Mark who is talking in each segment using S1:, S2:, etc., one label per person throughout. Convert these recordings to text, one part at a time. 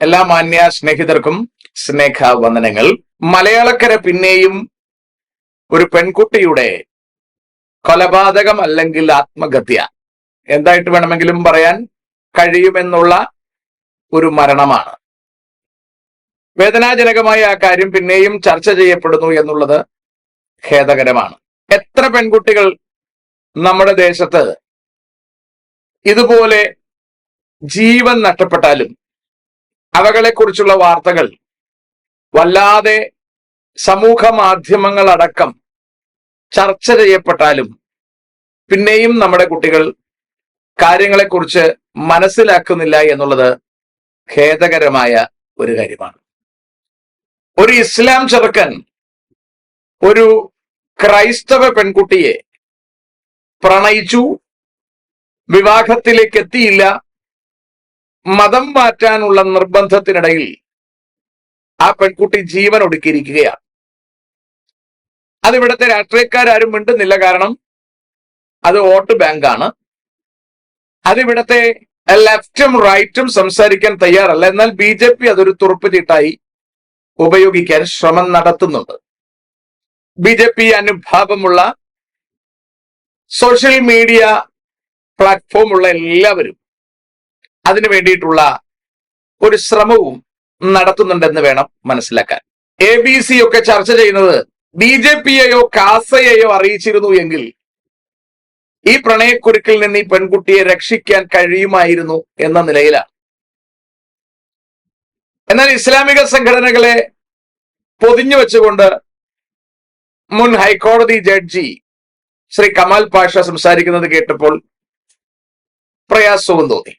S1: എല്ലാ മാന്യ സ്നേഹിതർക്കും സ്നേഹ വന്ദനങ്ങൾ. മലയാളക്കര പിന്നെയും ഒരു പെൺകുട്ടിയുടെ കൊലപാതകം അല്ലെങ്കിൽ ആത്മഹത്യ എന്തായിട്ട് വേണമെങ്കിലും പറയാൻ കഴിയുമെന്നുള്ള ഒരു മരണമാണ്. വേദനാജനകമായ ആ കാര്യം പിന്നെയും ചർച്ച ചെയ്യപ്പെടുന്നു എന്നുള്ളത് ഖേദകരമാണ്. എത്ര പെൺകുട്ടികൾ നമ്മുടെ ദേശത്ത് ഇതുപോലെ ജീവൻ നഷ്ടപ്പെട്ടാലും അവകളെക്കുറിച്ചുള്ള വാർത്തകൾ വല്ലാതെ സമൂഹ മാധ്യമങ്ങളടക്കം ചർച്ച ചെയ്യപ്പെട്ടാലും പിന്നെയും നമ്മുടെ കുട്ടികൾ കാര്യങ്ങളെക്കുറിച്ച് മനസ്സിലാക്കുന്നില്ല എന്നുള്ളത് ഖേദകരമായ ഒരു കാര്യമാണ്. ഒരു ഇസ്ലാം ചെറുക്കൻ ഒരു ക്രൈസ്തവ പെൺകുട്ടിയെ പ്രണയിച്ചു, വിവാഹത്തിലേക്ക് എത്തിയില്ല, മതം മാറ്റാനുള്ള നിർബന്ധത്തിനിടയിൽ ആ പെൺകുട്ടി ജീവൻ ഒടുക്കിയിരിക്കുകയാണ്. അതിവിടുത്തെ രാഷ്ട്രീയക്കാരും മിണ്ടുന്നില്ല, കാരണം അത് വോട്ട് ബാങ്കാണ്. അതിവിടുത്തെ ലെഫ്റ്റും റൈറ്റും സംസാരിക്കാൻ തയ്യാറല്ല. എന്നാൽ BJP അതൊരു തുറുപ്പുചീട്ടായി ഉപയോഗിക്കാൻ ശ്രമം നടത്തുന്നുണ്ട്. BJP അനുഭാവമുള്ള സോഷ്യൽ മീഡിയ പ്ലാറ്റ്ഫോമുള്ള എല്ലാവരും അതിനു വേണ്ടിയിട്ടുള്ള ഒരു ശ്രമവും നടത്തുന്നുണ്ടെന്ന് വേണം മനസ്സിലാക്കാൻ. ABC ഒക്കെ ചർച്ച ചെയ്യുന്നത് BJPയെയോ കാസയെയോ അറിയിച്ചിരുന്നു എങ്കിൽ ഈ പ്രണയക്കുരുക്കിൽ നിന്ന് ഈ പെൺകുട്ടിയെ രക്ഷിക്കാൻ കഴിയുമായിരുന്നു എന്ന നിലയിലാണ്. എന്നാൽ ഇസ്ലാമിക സംഘടനകളെ പൊതിഞ്ഞു വെച്ചുകൊണ്ട് മുൻ ഹൈക്കോടതി ജഡ്ജി ശ്രീ കമാൽ പാഷ സംസാരിക്കുന്നത് കേട്ടപ്പോൾ പ്രയാസവും തോന്നി.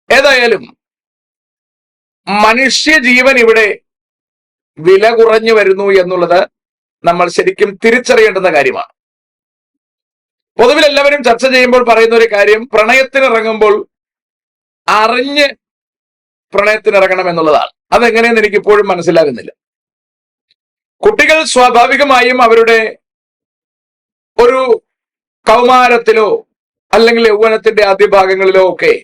S1: ഏതായാലും മനുഷ്യജീവൻ ഇവിടെ വില കുറഞ്ഞു വരുന്നു എന്നുള്ളത് നമ്മൾ ശരിക്കും തിരിച്ചറിയേണ്ടുന്ന കാര്യമാണ്. പൊതുവിൽ എല്ലാവരും ചർച്ച ചെയ്യുമ്പോൾ പറയുന്ന ഒരു കാര്യം, പ്രണയത്തിനിറങ്ങുമ്പോൾ അറിഞ്ഞ് പ്രണയത്തിനിറങ്ങണം എന്നുള്ളതാണ്. അതെങ്ങനെയെന്ന് എനിക്ക് ഇപ്പോഴും മനസ്സിലാകുന്നില്ല. കുട്ടികൾ സ്വാഭാവികമായും അവരുടെ ഒരു കൗമാരത്തിലോ അല്ലെങ്കിൽ യൗവനത്തിന്റെ ആദ്യഭാഗങ്ങളിലോ ഒക്കെ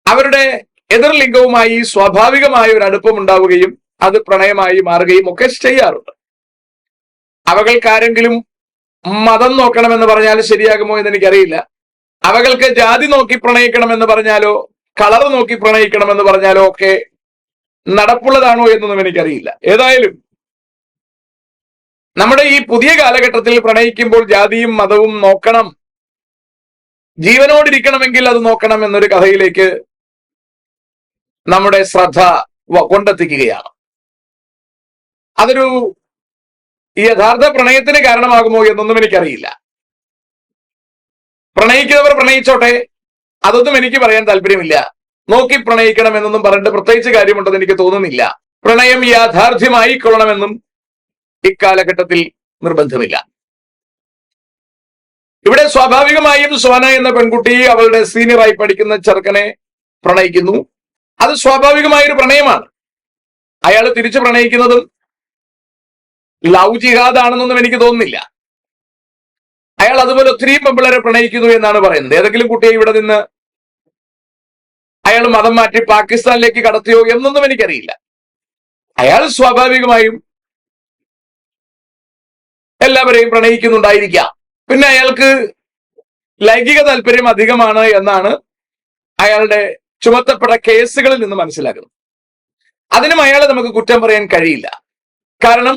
S1: അവരുടെ എതിർലിംഗവുമായി സ്വാഭാവികമായ ഒരു അടുപ്പം ഉണ്ടാവുകയും അത് പ്രണയമായി മാറുകയും ഒക്കെ ചെയ്യാറുണ്ട്. അവകൾക്കാരെങ്കിലും മതം നോക്കണമെന്ന് പറഞ്ഞാൽ ശരിയാകുമോ എന്ന് എനിക്കറിയില്ല. അവകൾക്ക് ജാതി നോക്കി പ്രണയിക്കണമെന്ന് പറഞ്ഞാലോ കളർ നോക്കി പ്രണയിക്കണമെന്ന് പറഞ്ഞാലോ ഒക്കെ നടപ്പുള്ളതാണോ എന്നൊന്നും എനിക്കറിയില്ല. ഏതായാലും നമ്മുടെ ഈ പുതിയ കാലഘട്ടത്തിൽ പ്രണയിക്കുമ്പോൾ ജാതിയും മതവും നോക്കണം, ജീവനോടിരിക്കണമെങ്കിൽ അത് നോക്കണം എന്നൊരു കഥയിലേക്ക് നമ്മുടെ ശ്രദ്ധ കൊണ്ടെത്തിക്കുകയാണ്. അതൊരു യഥാർത്ഥ പ്രണയത്തിന് കാരണമാകുമോ എന്നൊന്നും എനിക്കറിയില്ല. പ്രണയിക്കുന്നവർ പ്രണയിച്ചോട്ടെ, അതൊന്നും എനിക്ക് പറയാൻ താല്പര്യമില്ല. നോക്കി പ്രണയിക്കണം എന്നൊന്നും പറഞ്ഞിട്ട് പ്രത്യേകിച്ച് കാര്യമുണ്ടെന്ന് എനിക്ക് തോന്നുന്നില്ല. പ്രണയം യാഥാർത്ഥ്യമായിക്കൊള്ളണമെന്നും ഇക്കാലഘട്ടത്തിൽ നിർബന്ധമില്ല. ഇവിടെ സ്വാഭാവികമായും സോന എന്ന പെൺകുട്ടി അവളുടെ സീനിയറായി പഠിക്കുന്ന ചെറുക്കനെ പ്രണയിക്കുന്നു. അത് സ്വാഭാവികമായൊരു പ്രണയമാണ്. അയാൾ തിരിച്ചു പ്രണയിക്കുന്നതും ലവ് ജിഹാദ് ആണെന്നൊന്നും എനിക്ക് തോന്നുന്നില്ല. അയാൾ അതുപോലെ ഒത്തിരിയും പെമ്പിളരെ പ്രണയിക്കുന്നു എന്നാണ് പറയുന്നത്. ഏതെങ്കിലും കുട്ടിയെ ഇവിടെ നിന്ന് അയാൾ മതം മാറ്റി പാകിസ്ഥാനിലേക്ക് കടത്തിയോ എന്നൊന്നും എനിക്കറിയില്ല. അയാൾ സ്വാഭാവികമായും എല്ലാവരെയും പ്രണയിക്കുന്നുണ്ടായിരിക്കാം. പിന്നെ അയാൾക്ക് ലൈംഗിക താല്പര്യം അധികമാണ് എന്നാണ് അയാളുടെ ചുമത്തപ്പെട്ട കേസുകളിൽ നിന്ന് മനസ്സിലാക്കുന്നത്. അതിനും അയാളെ നമുക്ക് കുറ്റം പറയാൻ കഴിയില്ല. കാരണം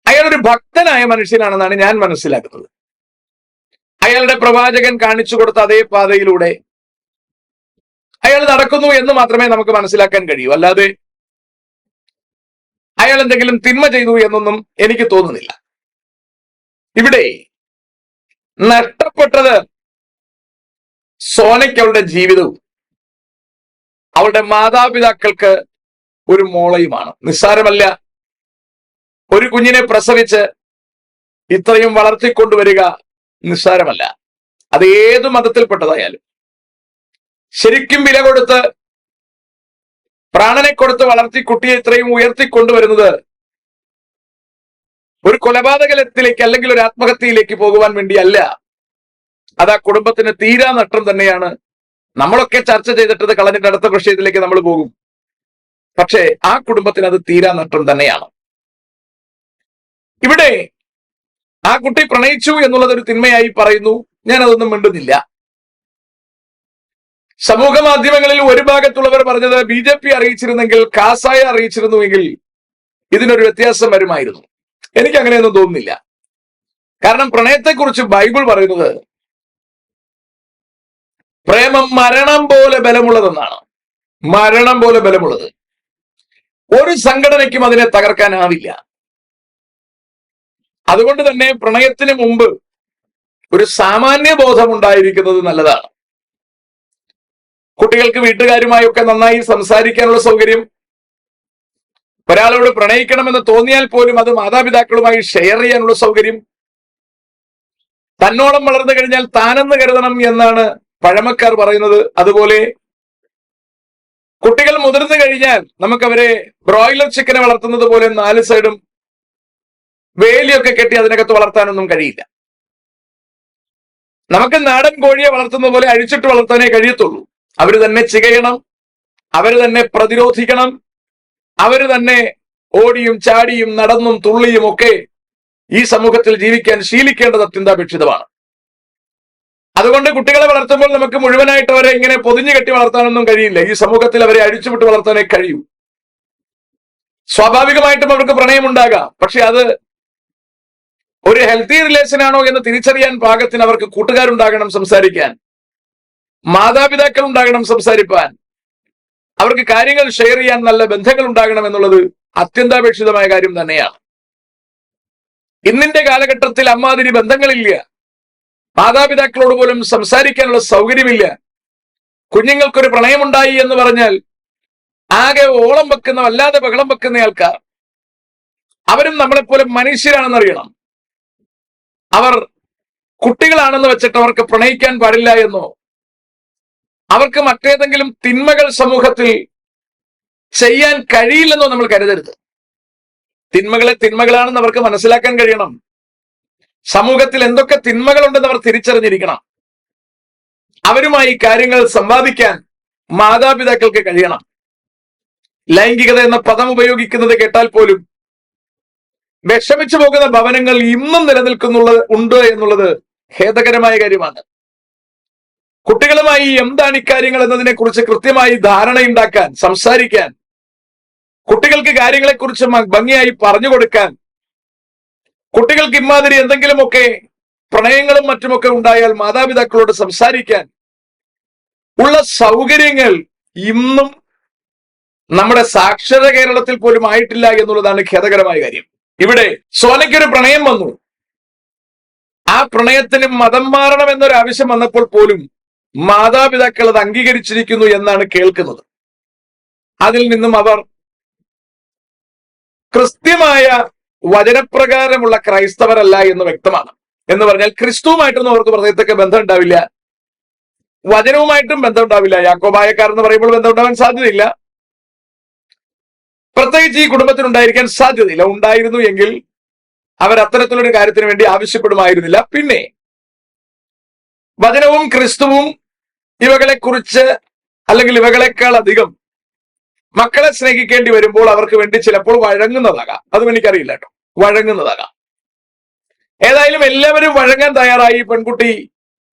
S1: അയാൾ ഒരു ഭക്തനായ മനുഷ്യനാണെന്നാണ് ഞാൻ മനസ്സിലാക്കുന്നത്. അയാളുടെ പ്രവാചകൻ കാണിച്ചു കൊടുത്ത അതേ പാതയിലൂടെ അയാൾ നടക്കുന്നു എന്ന് മാത്രമേ നമുക്ക് മനസ്സിലാക്കാൻ കഴിയൂ. അല്ലാതെ അയാൾ എന്തെങ്കിലും തിന്മ ചെയ്തു എന്നൊന്നും എനിക്ക് തോന്നുന്നില്ല. ഇവിടെ നഷ്ടപ്പെട്ടത് സോനയ്ക്ക് അവളുടെ ജീവിതവും അവളുടെ മാതാപിതാക്കൾക്ക് ഒരു മോളയുമാണ്. നിസ്സാരമല്ല. ഒരു കുഞ്ഞിനെ പ്രസവിച്ച് ഇത്രയും വളർത്തിക്കൊണ്ടുവരിക നിസ്സാരമല്ല. അത് ഏതു മതത്തിൽപ്പെട്ടതായാലും ശരിക്കും വില കൊടുത്ത് പ്രാണനെ കൊടുത്ത് വളർത്തി കുട്ടിയെ ഇത്രയും ഉയർത്തിക്കൊണ്ടുവരുന്നത് ഒരു കൊലപാതകത്തിലേക്ക് അല്ലെങ്കിൽ ഒരു ആത്മഹത്യയിലേക്ക് പോകുവാൻ വേണ്ടിയല്ല. അത് ആ കുടുംബത്തിന് തീരാ നഷ്ടം തന്നെയാണ് നമ്മളൊക്കെ ചർച്ച ചെയ്തിട്ടത് കളഞ്ഞിട്ട് അടുത്ത വിഷയത്തിലേക്ക് നമ്മൾ പോകും. പക്ഷേ ആ കുടുംബത്തിന് അത് തീരാ നഷ്ടം തന്നെയാണ്. ഇവിടെ ആ കുട്ടി പ്രണയിച്ചു എന്നുള്ളത് ഒരു തിന്മയായി പറയുന്നു. ഞാൻ അതൊന്നും മിണ്ടുന്നില്ല. സമൂഹ മാധ്യമങ്ങളിൽ ഒരു ഭാഗത്തുള്ളവർ പറഞ്ഞത് BJP അറിയിച്ചിരുന്നെങ്കിൽ, കാസായ അറിയിച്ചിരുന്നുവെങ്കിൽ ഇതിനൊരു വ്യത്യാസം വരുമായിരുന്നു. എനിക്ക് അങ്ങനെയൊന്നും തോന്നുന്നില്ല. കാരണം പ്രണയത്തെക്കുറിച്ച് ബൈബിൾ പറയുന്നത് പ്രേമം മരണം പോലെ ബലമുള്ളതെന്നാണ്. മരണം പോലെ ബലമുള്ളത്. ഒരു സംഘടനയ്ക്കും അതിനെ തകർക്കാനാവില്ല. അതുകൊണ്ട് തന്നെ പ്രണയത്തിന് മുമ്പ് ഒരു സാമാന്യ ബോധം ഉണ്ടായിരിക്കുന്നത് നല്ലതാണ്. കുട്ടികൾക്ക് വീട്ടുകാരുമായൊക്കെ നന്നായി സംസാരിക്കാനുള്ള സൗകര്യം, ഒരാളോട് പ്രണയിക്കണമെന്ന് തോന്നിയാൽ പോലും അത് മാതാപിതാക്കളുമായി ഷെയർ ചെയ്യാനുള്ള സൗകര്യം, തന്നോളം വളർന്നു കഴിഞ്ഞാൽ താനെന്ന് കരുതണം എന്നാണ് പഴമക്കാർ പറയുന്നത്. അതുപോലെ കുട്ടികൾ മുതിർന്നു കഴിഞ്ഞാൽ നമുക്കവരെ ബ്രോയിലർ ചിക്കനെ വളർത്തുന്നത് പോലെ 4 സൈഡും വേലിയൊക്കെ കെട്ടി അതിനകത്ത് വളർത്താനൊന്നും കഴിയില്ല. നമുക്ക് നാടൻ കോഴിയെ വളർത്തുന്ന പോലെ അഴിച്ചിട്ട് വളർത്താനേ കഴിയത്തുള്ളൂ. അവര് തന്നെ ചികയണം, അവര് തന്നെ പ്രതിരോധിക്കണം, അവര് തന്നെ ഓടിയും ചാടിയും നടന്നും തുള്ളിയും ഒക്കെ ഈ സമൂഹത്തിൽ ജീവിക്കാൻ ശീലിക്കേണ്ടത് അത്യന്താപേക്ഷിതമാണ്. അതുകൊണ്ട് കുട്ടികളെ വളർത്തുമ്പോൾ നമുക്ക് മുഴുവനായിട്ട് അവരെ ഇങ്ങനെ പൊതിഞ്ഞു കെട്ടി വളർത്താനൊന്നും കഴിയില്ല. ഈ സമൂഹത്തിൽ അവരെ അഴിച്ചുവിട്ട് വളർത്താനേ കഴിയൂ. സ്വാഭാവികമായിട്ടും അവർക്ക് പ്രണയമുണ്ടാകാം. പക്ഷെ അത് ഒരു ഹെൽത്തി റിലേഷൻ ആണോ എന്ന് തിരിച്ചറിയാൻ പാകത്തിന് അവർക്ക് കൂട്ടുകാരുണ്ടാകണം സംസാരിക്കാൻ, മാതാപിതാക്കൾ ഉണ്ടാകണം സംസാരിപ്പാൻ, അവർക്ക് കാര്യങ്ങൾ ഷെയർ ചെയ്യാൻ നല്ല ബന്ധങ്ങൾ ഉണ്ടാകണം എന്നുള്ളത് അത്യന്താപേക്ഷിതമായ കാര്യം തന്നെയാണ്. ഇന്നിന്റെ കാലഘട്ടത്തിൽ അമ്മാതിരി ബന്ധങ്ങളില്ല. മാതാപിതാക്കളോട് പോലും സംസാരിക്കാനുള്ള സൗകര്യമില്ല. കുഞ്ഞുങ്ങൾക്കൊരു പ്രണയമുണ്ടായി എന്ന് പറഞ്ഞാൽ ആകെ ഓളം വെക്കുന്ന, വല്ലാതെ ബഹളം വെക്കുന്ന ആൾക്കാർ. അവരും നമ്മളെപ്പോലെ മനുഷ്യരാണെന്നറിയണം. അവർ കുട്ടികളാണെന്ന് വെച്ചിട്ട് അവർക്ക് പ്രണയിക്കാൻ പാടില്ല എന്നോ അവർക്ക് മറ്റേതെങ്കിലും തിന്മകൾ സമൂഹത്തിൽ ചെയ്യാൻ കഴിയില്ലെന്നോ നമ്മൾ കരുതരുത്. തിന്മകളെ തിന്മകളാണെന്ന് അവർക്ക് മനസ്സിലാക്കാൻ കഴിയണം. സമൂഹത്തിൽ എന്തൊക്കെ തിന്മകളുണ്ടെന്ന് അവർ തിരിച്ചറിഞ്ഞിരിക്കണം. അവരുമായി കാര്യങ്ങൾ സംവാദിക്കാൻ മാതാപിതാക്കൾക്ക് കഴിയണം. ലൈംഗികത എന്ന പദം ഉപയോഗിക്കുന്നത് കേട്ടാൽ പോലും വിഷമിച്ചു പോകുന്ന ഭവനങ്ങൾ ഇന്നും ഉണ്ട് എന്നുള്ളത് ഖേദകരമായ കാര്യമാണ്. കുട്ടികളുമായി എന്താണ് ഇക്കാര്യങ്ങൾ എന്നതിനെ കുറിച്ച് കൃത്യമായി ധാരണയുണ്ടാക്കാൻ, സംസാരിക്കാൻ, കുട്ടികൾക്ക് കാര്യങ്ങളെക്കുറിച്ച് ഭംഗിയായി പറഞ്ഞു കൊടുക്കാൻ, കുട്ടികൾക്ക് ഇമാതിരി എന്തെങ്കിലുമൊക്കെ പ്രണയങ്ങളും മറ്റുമൊക്കെ ഉണ്ടായാൽ മാതാപിതാക്കളോട് സംസാരിക്കാൻ ഉള്ള സൗകര്യങ്ങൾ ഇന്നും നമ്മുടെ സാക്ഷര കേരളത്തിൽ പോലും ആയിട്ടില്ല എന്നുള്ളതാണ് ഖേദകരമായ കാര്യം. ഇവിടെ സോനയ്ക്കൊരു പ്രണയം വന്നു. ആ പ്രണയത്തിന് മതം മാറണം എന്നൊരു ആവശ്യം വന്നപ്പോൾ പോലും മാതാപിതാക്കൾ അത് അംഗീകരിച്ചിരിക്കുന്നു എന്നാണ് കേൾക്കുന്നത്. അതിൽ നിന്നും അവർ കൃത്യമായ വചനപ്രകാരമുള്ള ക്രൈസ്തവരല്ല എന്ന് വ്യക്തമാണ്. എന്ന് പറഞ്ഞാൽ ക്രിസ്തുവുമായിട്ടൊന്നും അവർക്ക് പ്രത്യേകത്തൊക്കെ ബന്ധം ഉണ്ടാവില്ല, വചനവുമായിട്ടും ബന്ധം ഉണ്ടാവില്ല. യാക്കോബായക്കാർ എന്ന് പറയുമ്പോൾ ബന്ധം ഉണ്ടാവാൻ സാധ്യതയില്ല. പ്രത്യേകിച്ച് ഈ കുടുംബത്തിനുണ്ടായിരിക്കാൻ സാധ്യതയില്ല. ഉണ്ടായിരുന്നു എങ്കിൽ അവർ അത്തരത്തിലൊരു കാര്യത്തിന് വേണ്ടി ആവശ്യപ്പെടുമായിരുന്നില്ല. പിന്നെ വചനവും ക്രിസ്തുവും ഇവകളെക്കുറിച്ച് അല്ലെങ്കിൽ ഇവകളെക്കാൾ അധികം മക്കളെ സ്നേഹിക്കേണ്ടി വരുമ്പോൾ അവർക്ക് വേണ്ടി ചിലപ്പോൾ വഴങ്ങുന്നതാകാം. അതും എനിക്കറിയില്ല കേട്ടോ, വഴങ്ങുന്നതാകാം. ഏതായാലും എല്ലാവരും വഴങ്ങാൻ തയ്യാറായി. പെൺകുട്ടി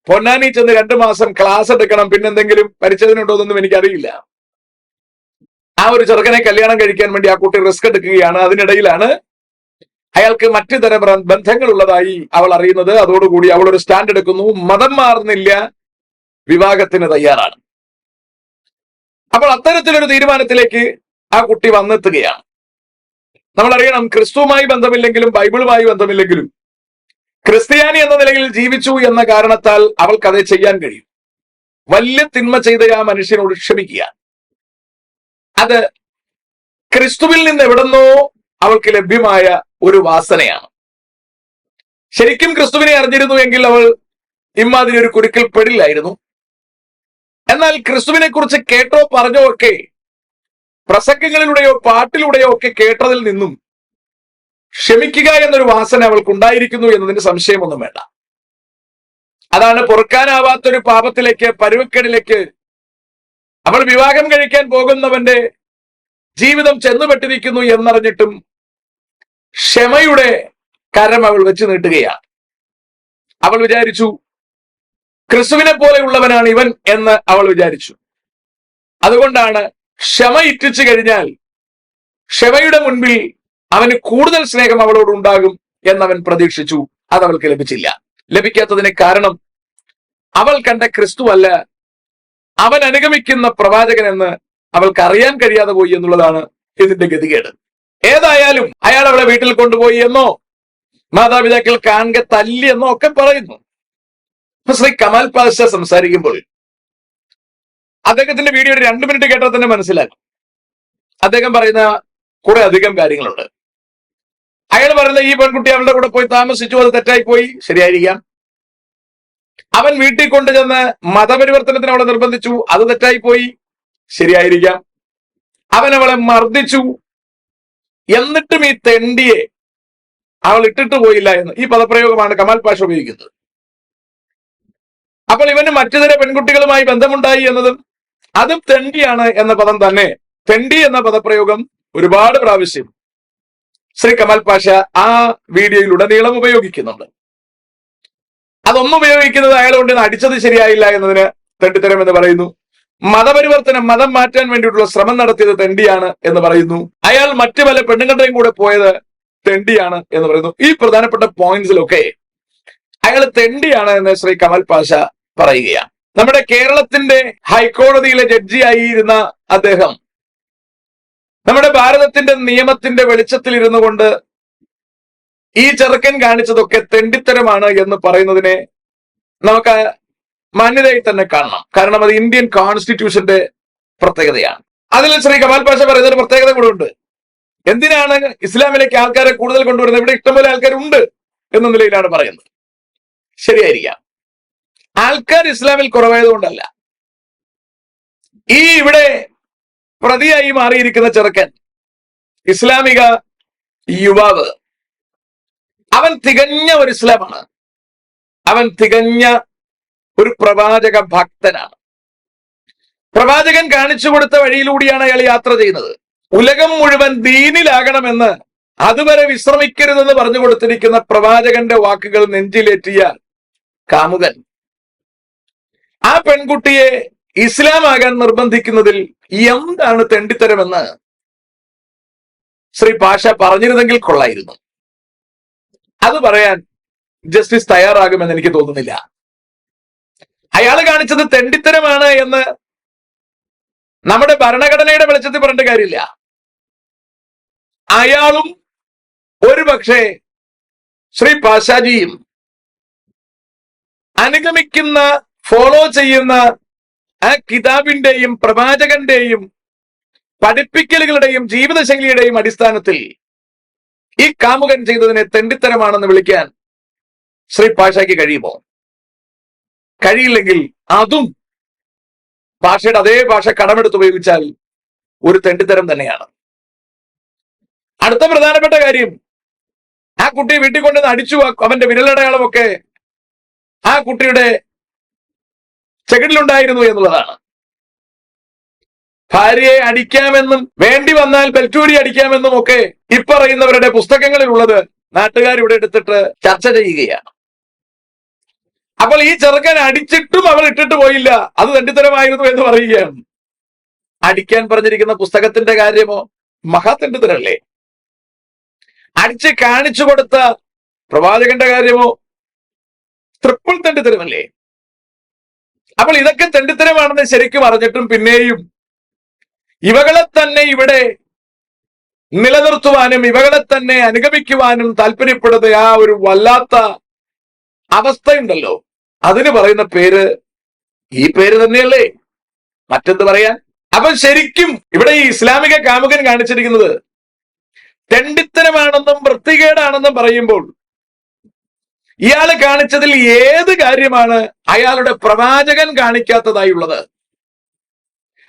S1: പൊന്നാനി ചെന്ന് 2 മാസം ക്ലാസ് എടുക്കണം, പിന്നെന്തെങ്കിലും പരിചയത്തിനുണ്ടോ എന്നൊന്നും എനിക്കറിയില്ല. ആ ഒരു ചെറുക്കനെ കല്യാണം കഴിക്കാൻ വേണ്ടി ആ കുട്ടി റിസ്ക് എടുക്കുകയാണ്. അതിനിടയിലാണ് അയാൾക്ക് മറ്റു തര ബന്ധങ്ങൾ ഉള്ളതായി അവൾ അറിയുന്നത്. അതോടുകൂടി അവൾ ഒരു സ്റ്റാൻഡ് എടുക്കുന്നു. മതം മാറുന്നില്ല, വിവാഹത്തിന് തയ്യാറാണ്. അപ്പോൾ അത്തരത്തിലൊരു തീരുമാനത്തിലേക്ക് ആ കുട്ടി വന്നെത്തുകയാണ്. നമ്മൾ അറിയണം, ക്രിസ്തുവുമായി ബന്ധമില്ലെങ്കിലും ബൈബിളുമായി ബന്ധമില്ലെങ്കിലും ക്രിസ്ത്യാനി എന്ന നിലയിൽ ജീവിച്ചു എന്ന കാരണത്താൽ അവൾക്കത് ചെയ്യാൻ കഴിയും. വലിയ തിന്മ ചെയ്ത ആ മനുഷ്യനോട് ക്ഷമിക്കുക, അത് ക്രിസ്തുവിൽ നിന്ന് എവിടെന്നോ അവൾക്ക് ലഭ്യമായ ഒരു വാസനയാണ്. ശരിക്കും ക്രിസ്തുവിനെ അറിഞ്ഞിരുന്നു എങ്കിൽ അവൾ ഇമാതിരി ഒരു കുരുക്കിൽ പെടില്ലായിരുന്നു. എന്നാൽ ക്രിസ്തുവിനെ കുറിച്ച് കേട്ടോ പറഞ്ഞോ ഒക്കെ, പ്രസംഗങ്ങളിലൂടെയോ പാട്ടിലൂടെയോ ഒക്കെ കേട്ടതിൽ നിന്നും ക്ഷമിക്കുക എന്നൊരു വാസന അവൾക്ക് ഉണ്ടായിരിക്കുന്നു എന്നതിന് സംശയമൊന്നും വേണ്ട. അതാണ് പൊറുക്കാനാവാത്തൊരു പാപത്തിലേക്ക്, പരുവക്കേടിലേക്ക് അവൾ വിവാഹം കഴിക്കാൻ പോകുന്നവന്റെ ജീവിതം ചെന്നുപെട്ടിരിക്കുന്നു എന്നറിഞ്ഞിട്ടും ക്ഷമയുടെ കരം അവൾ വെച്ച് നീട്ടുകയാണ്. അവൾ വിചാരിച്ചു ക്രിസ്തുവിനെ പോലെയുള്ളവനാണ് ഇവൻ എന്ന് അവൾ വിചാരിച്ചു. അതുകൊണ്ടാണ് ക്ഷമ ഇറ്റിച്ചു കഴിഞ്ഞാൽ ക്ഷമയുടെ മുൻപിൽ അവന് കൂടുതൽ സ്നേഹം അവളോട് ഉണ്ടാകും എന്നവൻ പ്രതീക്ഷിച്ചു. അതവൾക്ക് ലഭിച്ചില്ല. ലഭിക്കാത്തതിന് കാരണം അവൾ കണ്ട ക്രിസ്തു അല്ല അവൻ അനുഗമിക്കുന്ന പ്രവാചകൻ എന്ന് അവൾക്ക് അറിയാൻ കഴിയാതെ പോയി എന്നുള്ളതാണ് ഇതിന്റെ ഗതികേട്. ഏതായാലും അയാൾ അവളെ വീട്ടിൽ കൊണ്ടുപോയി എന്നോ മാതാപിതാക്കൾ കാണുക തല്ലി എന്നോ ഒക്കെ പറയുന്നു. ശ്രീ കമാൽ പാഷ സംസാരിക്കുമ്പോൾ അദ്ദേഹത്തിന്റെ വീഡിയോ ഒരു 2 മിനിറ്റ് കേട്ടാൽ തന്നെ മനസ്സിലാക്കും. അദ്ദേഹം പറയുന്ന കുറെ അധികം കാര്യങ്ങളുണ്ട്. അയാൾ പറയുന്ന ഈ പെൺകുട്ടി അവളുടെ കൂടെ പോയി താമസിച്ചു, അത് തെറ്റായി പോയി, ശരിയായിരിക്കാം. അവൻ വീട്ടിൽ കൊണ്ടുചെന്ന് മതപരിവർത്തനത്തിന് അവളെ നിർബന്ധിച്ചു, അത് തെറ്റായി പോയി, ശരിയായിരിക്കാം. അവൻ അവളെ മർദ്ദിച്ചു, എന്നിട്ടും ഈ തെണ്ടിയെ അവൾ ഇട്ടിട്ട് പോയില്ല എന്ന് ഈ പദപ്രയോഗമാണ് കമാൽ പാഷ ഉപയോഗിക്കുന്നത്. അപ്പോൾ ഇവന് മറ്റു ചില പെൺകുട്ടികളുമായി ബന്ധമുണ്ടായി എന്നതും അതും തെണ്ടിയാണ് എന്ന പദം തന്നെ. തെണ്ടി എന്ന പദപ്രയോഗം ഒരുപാട് പ്രാവശ്യം ശ്രീ കമാൽ പാഷ ആ വീഡിയോയിലുടനീളം ഉപയോഗിക്കുന്നുണ്ട്. അതൊന്നും ഉപയോഗിക്കുന്നത് അയാൾ കൊണ്ട് അടിച്ചത് ശരിയായില്ല എന്നതിന് തെണ്ടിത്തരം എന്ന് പറയുന്നു. മതപരിവർത്തനം, മതം മാറ്റാൻ വേണ്ടിയിട്ടുള്ള ശ്രമം നടത്തിയത് തെണ്ടിയാണ് എന്ന് പറയുന്നു. അയാൾ മറ്റു പല പെണ്ണുങ്ങളുടെയും കൂടെ പോയത് തെണ്ടിയാണ് എന്ന് പറയുന്നു. ഈ പ്രധാനപ്പെട്ട പോയിന്റ്സിലൊക്കെ അയാൾ തെണ്ടിയാണ് എന്ന് ശ്രീ കമാൽ പാഷ പറയുകയാണ്. നമ്മുടെ കേരളത്തിന്റെ ഹൈക്കോടതിയിലെ ജഡ്ജിയായിരുന്ന അദ്ദേഹം നമ്മുടെ ഭാരതത്തിന്റെ നിയമത്തിന്റെ വെളിച്ചത്തിൽ ഇരുന്നു കൊണ്ട് ഈ ചെറുക്കൻ കാണിച്ചതൊക്കെ തെണ്ടിത്തരമാണ് എന്ന് പറയുന്നതിനെ നമുക്ക് മാന്യതയായി തന്നെ കാണണം. കാരണം അത് ഇന്ത്യൻ കോൺസ്റ്റിറ്റ്യൂഷന്റെ പ്രത്യേകതയാണ്. അതിൽ ശ്രീ കമാൽ പാഷ പറയുന്ന ഒരു പ്രത്യേകത കൂടെ ഉണ്ട്. എന്തിനാണ് ഇസ്ലാമിലേക്ക് ആൾക്കാരെ കൂടുതൽ കൊണ്ടുവരുന്നത്? ഇവിടെ ഇഷ്ടംപോലെ ആൾക്കാരുണ്ട് എന്ന നിലയിലാണ് പറയുന്നത്. ശരിയായിരിക്കാം, ആൾക്കാർ ഇസ്ലാമിൽ കുറവായതുകൊണ്ടല്ല. ഈ ഇവിടെ പ്രതിയായി മാറിയിരിക്കുന്ന ചെറുക്കൻ, ഇസ്ലാമിക യുവാവ്, അവൻ തികഞ്ഞ ഒരു ഇസ്ലാമാണ്. അവൻ തികഞ്ഞ ഒരു പ്രവാചക ഭക്തനാണ്. പ്രവാചകൻ കാണിച്ചു കൊടുത്ത വഴിയിലൂടെയാണ് അയാൾ യാത്ര ചെയ്യുന്നത്. ഉലകം മുഴുവൻ ദീനിലാകണമെന്ന് അതുവരെ വിശ്രമിക്കരുതെന്ന് പറഞ്ഞു കൊടുത്തിരിക്കുന്ന പ്രവാചകന്റെ വാക്കുകൾ നെഞ്ചിലേറ്റിയ കാമുകൻ ആ പെൺകുട്ടിയെ ഇസ്ലാമാകാൻ നിർബന്ധിക്കുന്നതിൽ എന്താണ് തെണ്ടിത്തരമെന്ന് ശ്രീ പാഷ പറഞ്ഞിരുന്നെങ്കിൽ കൊള്ളായിരുന്നു. അത് പറയാൻ ജസ്റ്റിസ് തയ്യാറാകുമെന്ന് എനിക്ക് തോന്നുന്നില്ല. അയാൾ കാണിച്ചത് തെണ്ടിത്തരമാണ് എന്ന് നമ്മുടെ ഭരണഘടനയുടെ വെളിച്ചത്തിൽ പറഞ്ഞിട്ട് കാര്യമില്ല. അയാളും ഒരു പക്ഷേ ശ്രീ പാഷാജിയും അനുഗമിക്കുന്ന, ഫോളോ ചെയ്യുന്ന ആ കിതാബിന്റെയും പ്രവാചകന്റെയും പഠിപ്പിക്കലുകളുടെയും ജീവിതശൈലിയുടെയും അടിസ്ഥാനത്തിൽ ഈ കാമുകൻ ചെയ്തതിനെ തെണ്ടിത്തരമാണെന്ന് വിളിക്കാൻ ശ്രീ പാഷയ്ക്ക് കഴിയുമോ? കഴിയില്ലെങ്കിൽ അതും ഭാഷയുടെ അതേ ഭാഷ കടമെടുത്ത് ഉപയോഗിച്ചാൽ ഒരു തെണ്ടിത്തരം തന്നെയാണ്. അടുത്ത പ്രധാനപ്പെട്ട കാര്യം, ആ കുട്ടിയെ വീട്ടിൽ കൊണ്ടുവന്ന് അടിച്ചു. അവന്റെ വിരലടയാളമൊക്കെ ആ കുട്ടിയുടെ ചെകിടിലുണ്ടായിരുന്നു എന്നുള്ളതാണ്. ഭാര്യയെ അടിക്കാമെന്നും വേണ്ടി വന്നാൽ ബെൽറ്റൂരി അടിക്കാമെന്നും ഒക്കെ ഇപ്പറയുന്നവരുടെ പുസ്തകങ്ങളിലുള്ളത് നാട്ടുകാരിവിടെ എടുത്തിട്ട് ചർച്ച ചെയ്യുകയാണ്. അപ്പോൾ ഈ ചെറുക്കൻ അടിച്ചിട്ടും അവൾ ഇട്ടിട്ട് പോയില്ല, അത് തെണ്ടിത്തരമായിരുന്നു എന്ന് പറയുകയാണ്. അടിക്കാൻ പറഞ്ഞിരിക്കുന്ന പുസ്തകത്തിന്റെ കാര്യമോ മഹാ തെണ്ടിത്തരല്ലേ? അടിച്ച് കാണിച്ചു കൊടുത്ത പ്രവാചകന്റെ കാര്യമോ ട്രിപ്പിൾ തെണ്ടിത്തരമല്ലേ? അപ്പോൾ ഇതൊക്കെ തെണ്ടിത്തരമാണെന്ന് ശരിക്കും അറിഞ്ഞിട്ടും പിന്നെയും ഇവകളെ തന്നെ ഇവിടെ നിലനിർത്തുവാനും ഇവകളെ തന്നെ അനുഗമിക്കുവാനും താല്പര്യപ്പെടുന്ന ആ ഒരു വല്ലാത്ത അവസ്ഥയുണ്ടല്ലോ, അതിന് പറയുന്ന പേര് ഈ പേര് തന്നെയല്ലേ, മറ്റെന്ത് പറയാൻ? അപ്പൊ ശരിക്കും ഇവിടെ ഈ ഇസ്ലാമിക കാമുകൻ കാണിച്ചിരിക്കുന്നത് തെണ്ടിത്തരമാണെന്നും വൃത്തികേടാണെന്നും പറയുമ്പോൾ ഇയാള് കാണിച്ചതിൽ ഏത് കാര്യമാണ് അയാളുടെ പ്രവാചകൻ കാണിക്കാത്തതായുള്ളത്?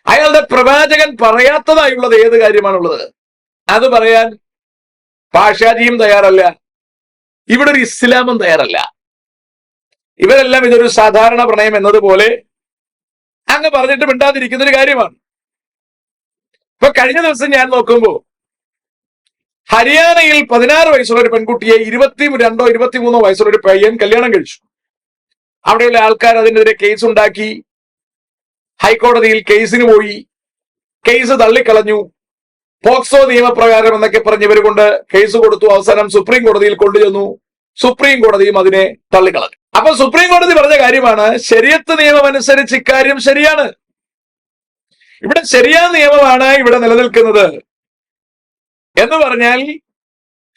S1: അയാളുടെ പ്രവാചകൻ പറയാത്തതായുള്ളത് ഏത് കാര്യമാണുള്ളത്? അത് പറയാൻ പാഷാജിയും തയ്യാറല്ല, ഇവിടെ ഒരു ഇസ്ലാമും തയ്യാറല്ല. ഇവരെല്ലാം ഇതൊരു സാധാരണ പ്രണയം എന്നതുപോലെ അങ്ങ് പറഞ്ഞിട്ട് മിണ്ടാതിരിക്കുന്ന ഒരു കാര്യമാണ്. ഇപ്പൊ കഴിഞ്ഞ ദിവസം ഞാൻ നോക്കുമ്പോ ഹരിയാനയിൽ 16 വയസ്സുള്ള ഒരു പെൺകുട്ടിയെ 22 23 വയസ്സുള്ള ഒരു പയ്യൻ കല്യാണം കഴിച്ചു. അവിടെയുള്ള ആൾക്കാർ അതിനെതിരെ കേസ് ഉണ്ടാക്കി, ഹൈക്കോടതിയിൽ കേസിന് പോയി, കേസ് തള്ളിക്കളഞ്ഞു. പോക്സോ നിയമപ്രകാരം എന്നൊക്കെ പറഞ്ഞ് ഇവർ കൊണ്ട് കേസ് കൊടുത്തു. അവസാനം സുപ്രീം കോടതിയിൽ കൊണ്ടുചെന്നു. സുപ്രീം കോടതിയും അതിനെ തള്ളിക്കളഞ്ഞു. അപ്പൊ സുപ്രീം കോടതി പറഞ്ഞ കാര്യമാണ്, ശരിയത്ത് നിയമം അനുസരിച്ച് ഇക്കാര്യം ശരിയാണ്. ഇവിടെ ശരിയായ നിയമമാണ് ഇവിടെ നിലനിൽക്കുന്നത് എന്ന് പറഞ്ഞാൽ,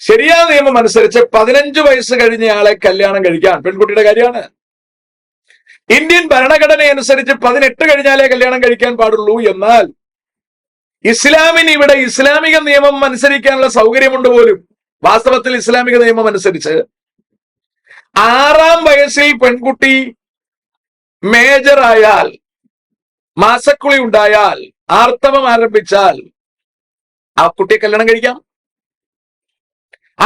S1: ശരിയായ നിയമം അനുസരിച്ച് 15 വയസ്സ് കഴിഞ്ഞയാളെ കല്യാണം കഴിക്കാൻ പെൺകുട്ടിയുടെ കാര്യമാണ്. ഇന്ത്യൻ ഭരണഘടന അനുസരിച്ച് 18 കഴിഞ്ഞാലേ കല്യാണം കഴിക്കാൻ പാടുള്ളൂ. എന്നാൽ ഇസ്ലാമിന് ഇവിടെ ഇസ്ലാമിക നിയമം അനുസരിക്കാനുള്ള സൗകര്യമുണ്ട് പോലും. വാസ്തവത്തിൽ ഇസ്ലാമിക നിയമം അനുസരിച്ച് 6-ാം വയസ്സിൽ പെൺകുട്ടി മേജറായാൽ, മാസക്കുളി ഉണ്ടായാൽ, ആർത്തവം ആരംഭിച്ചാൽ ആ കുട്ടിയെ കല്യാണം കഴിക്കാം.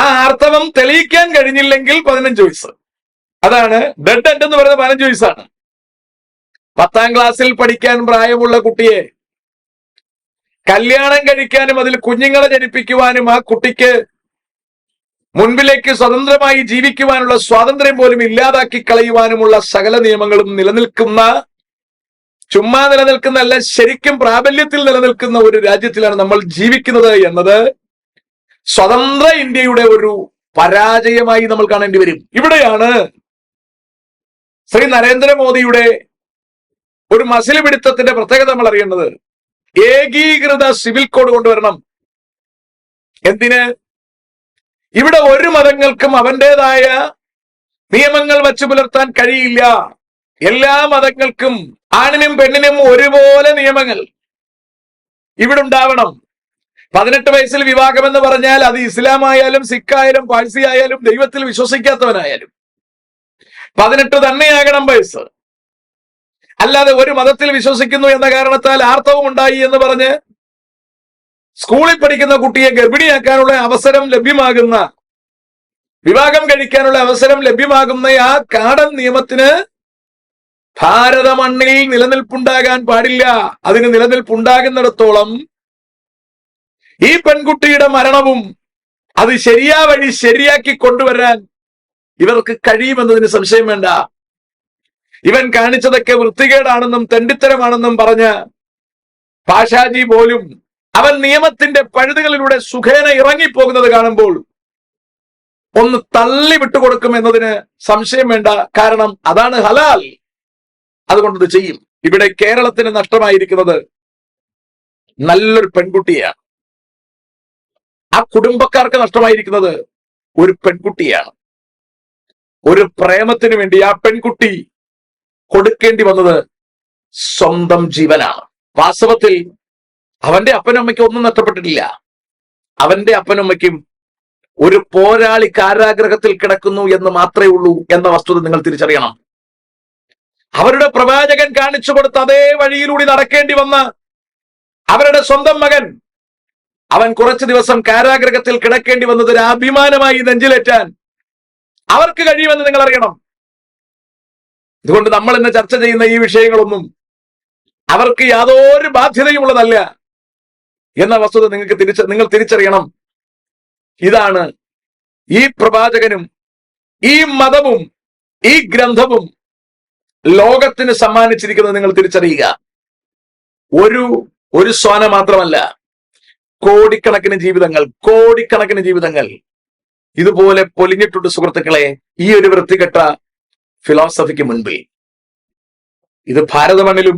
S1: ആ ആർത്തവം തെളിയിക്കാൻ കഴിഞ്ഞില്ലെങ്കിൽ 15 വയസ്സ്. അതാണ് ഡെഡ് എൻഡ് എന്ന് പറയുന്നത് 15 വയസ്സാണ്. 10ാം ക്ലാസ്സിൽ പഠിക്കാൻ പ്രായമുള്ള കുട്ടിയെ കല്യാണം കഴിക്കാനും അതിൽ കുഞ്ഞുങ്ങളെ ജനിപ്പിക്കുവാനും ആ കുട്ടിക്ക് മുൻപിലേക്ക് സ്വതന്ത്രമായി ജീവിക്കുവാനുള്ള സ്വാതന്ത്ര്യം പോലും ഇല്ലാതാക്കി കളയുവാനുമുള്ള സകല നിയമങ്ങളും നിലനിൽക്കുന്ന, ചുമ്മാ നിലനിൽക്കുന്നതല്ല, ശരിക്കും പ്രാബല്യത്തിൽ നിലനിൽക്കുന്ന ഒരു രാജ്യത്തിലാണ് നമ്മൾ ജീവിക്കുന്നത് എന്നത് സ്വതന്ത്ര ഇന്ത്യയുടെ ഒരു പരാജയമായി നമ്മൾ കാണേണ്ടി വരും. ഇവിടെയാണ് ശ്രീ നരേന്ദ്രമോദിയുടെ ഒരു മസിൽ പിടുത്തത്തിന്റെ പ്രത്യേകത നമ്മൾ അറിയേണ്ടത്. ഏകീകൃത സിവിൽ കോഡ് കൊണ്ടുവരണം. എന്തിന്? ഇവിടെ ഒരു മതങ്ങൾക്കും അവന്റേതായ നിയമങ്ങൾ വച്ചു പുലർത്താൻ കഴിയില്ല. എല്ലാ മതങ്ങൾക്കും ആണിനും പെണ്ണിനും ഒരുപോലെ നിയമങ്ങൾ ഇവിടെ ഉണ്ടാവണം. 18 വയസ്സിൽ വിവാഹം എന്ന് പറഞ്ഞാൽ അത് ഇസ്ലാം ആയാലും, സിഖ് ആയാലും, പാഴ്സി ആയാലും, ദൈവത്തിൽ വിശ്വസിക്കാത്തവനായാലും 18 തന്നെയാകണം വയസ്സ്. അല്ലാതെ ഒരു മതത്തിൽ വിശ്വസിക്കുന്നു എന്ന കാരണത്താൽ ആർത്തവം ഉണ്ടായി എന്ന് പറഞ്ഞ് സ്കൂളിൽ പഠിക്കുന്ന കുട്ടിയെ ഗർഭിണിയാക്കാനുള്ള അവസരം ലഭ്യമാകുന്ന, വിവാഹം കഴിക്കാനുള്ള അവസരം ലഭ്യമാകുന്ന ആ കാടൻ നിയമത്തിന് ഭാരത മണ്ണിൽ നിലനിൽപ്പുണ്ടാകാൻ പാടില്ല. അതിന് നിലനിൽപ്പുണ്ടാകുന്നിടത്തോളം ഈ പെൺകുട്ടിയുടെ മരണവും അത് ശരിയാ വഴി ശരിയാക്കി കൊണ്ടുവരാൻ ഇവർക്ക് കഴിയുമെന്നതിന് സംശയം വേണ്ട. ഇവൻ കാണിച്ചതൊക്കെ വൃത്തികേടാണെന്നും തെണ്ടിത്തരമാണെന്നും പറഞ്ഞ പാഷാജി പോലും അവൻ നിയമത്തിന്റെ പഴുതുകളിലൂടെ സുഖേന ഇറങ്ങിപ്പോകുന്നത് കാണുമ്പോൾ ഒന്ന് തള്ളി വിട്ടുകൊടുക്കും എന്നതിന് സംശയം വേണ്ട. കാരണം അതാണ് ഹലാൽ. അതുകൊണ്ടത് ചെയ്യും. ഇവിടെ കേരളത്തിന് നഷ്ടമായിരിക്കുന്നത് നല്ലൊരു പെൺകുട്ടിയാണ്. ആ കുടുംബക്കാർക്ക് നഷ്ടമായിരിക്കുന്നത് ഒരു പെൺകുട്ടിയാണ്. ഒരു പ്രേമത്തിന് വേണ്ടി ആ പെൺകുട്ടി കൊടുക്കേണ്ടി വന്നത് സ്വന്തം ജീവനാണ്. വാസ്തവത്തിൽ അവന്റെ അപ്പനും അമ്മയ്ക്കും ഒന്നും നഷ്ടപ്പെട്ടിട്ടില്ല. അവന്റെ അപ്പനും അമ്മയ്ക്കും ഒരു പോരാളി കാരാഗ്രഹത്തിൽ കിടക്കുന്നു എന്ന് മാത്രമേ ഉള്ളൂ എന്ന വസ്തുത നിങ്ങൾ തിരിച്ചറിയണം. അവരുടെ പ്രവാചകൻ കാണിച്ചു കൊടുത്ത അതേ വഴിയിലൂടെ നടക്കേണ്ടി വന്ന അവരുടെ സ്വന്തം മകൻ, അവൻ കുറച്ചു ദിവസം കാരാഗ്രഹത്തിൽ കിടക്കേണ്ടി വന്നത് ഒരു അഭിമാനമായി നെഞ്ചിലേറ്റാൻ അവർക്ക് കഴിയുമെന്ന് നിങ്ങൾ അറിയണം. അതുകൊണ്ട് നമ്മൾ ഇന്ന് ചർച്ച ചെയ്യുന്ന ഈ വിഷയങ്ങളൊന്നും അവർക്ക് യാതൊരു ബാധ്യതയുമുള്ളതല്ല എന്ന വസ്തുത നിങ്ങൾ തിരിച്ചറിയണം. ഇതാണ് ഈ പ്രവാചകനും ഈ മതവും ഈ ഗ്രന്ഥവും ലോകത്തിന് സമ്മാനിച്ചിരിക്കുന്നത്. നിങ്ങൾ തിരിച്ചറിയുക. ഒരു സ്വാന മാത്രമല്ല, കോടിക്കണക്കിന് ജീവിതങ്ങൾ ഇതുപോലെ പൊലിഞ്ഞിട്ടുണ്ട് സുഹൃത്തുക്കളെ, ഈ ഒരു വൃത്തികെട്ട ഫിലോസഫിക്ക് മുൻപിൽ. ഇത് ഭാരത മണ്ണിലും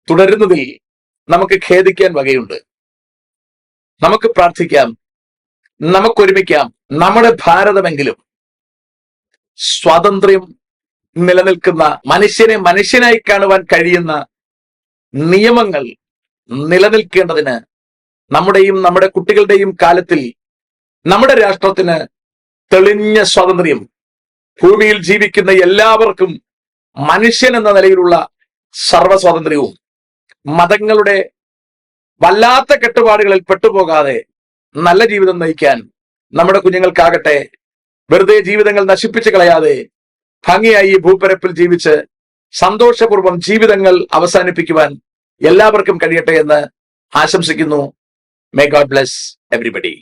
S1: തുടരുന്നതിൽ നമുക്ക് ഖേദിക്കാൻ വകയുണ്ട്. നമുക്ക് പ്രാർത്ഥിക്കാം, നമുക്കൊരുമിക്കാം. നമ്മുടെ ഭാരതമെങ്കിലും സ്വാതന്ത്ര്യം നിലനിൽക്കുന്ന, മനുഷ്യനെ മനുഷ്യനായി കാണുവാൻ കഴിയുന്ന നിയമങ്ങൾ നിലനിൽക്കേണ്ടതിന് നമ്മുടെയും നമ്മുടെ കുട്ടികളുടെയും കാലത്തിൽ നമ്മുടെ രാഷ്ട്രത്തിന് തെളിഞ്ഞ സ്വാതന്ത്ര്യം, ഭൂമിയിൽ ജീവിക്കുന്ന എല്ലാവർക്കും മനുഷ്യൻ എന്ന നിലയിലുള്ള സർവ്വ സ്വാതന്ത്ര്യവും, മതങ്ങളുടെ വല്ലാത്ത കെട്ടുപാടുകളിൽ പെട്ടുപോകാതെ നല്ല ജീവിതം നയിക്കാൻ നമ്മുടെ കുഞ്ഞുങ്ങൾക്കാകട്ടെ. വെറുതെ ജീവിതങ്ങൾ നശിപ്പിച്ചു കളയാതെ ഭംഗിയായി ഈ ഭൂപ്പരപ്പിൽ ജീവിച്ച് സന്തോഷപൂർവ്വം ജീവിതങ്ങൾ അവസാനിപ്പിക്കുവാൻ എല്ലാവർക്കും കഴിയട്ടെ എന്ന് ആശംസിക്കുന്നു. May God bless everybody.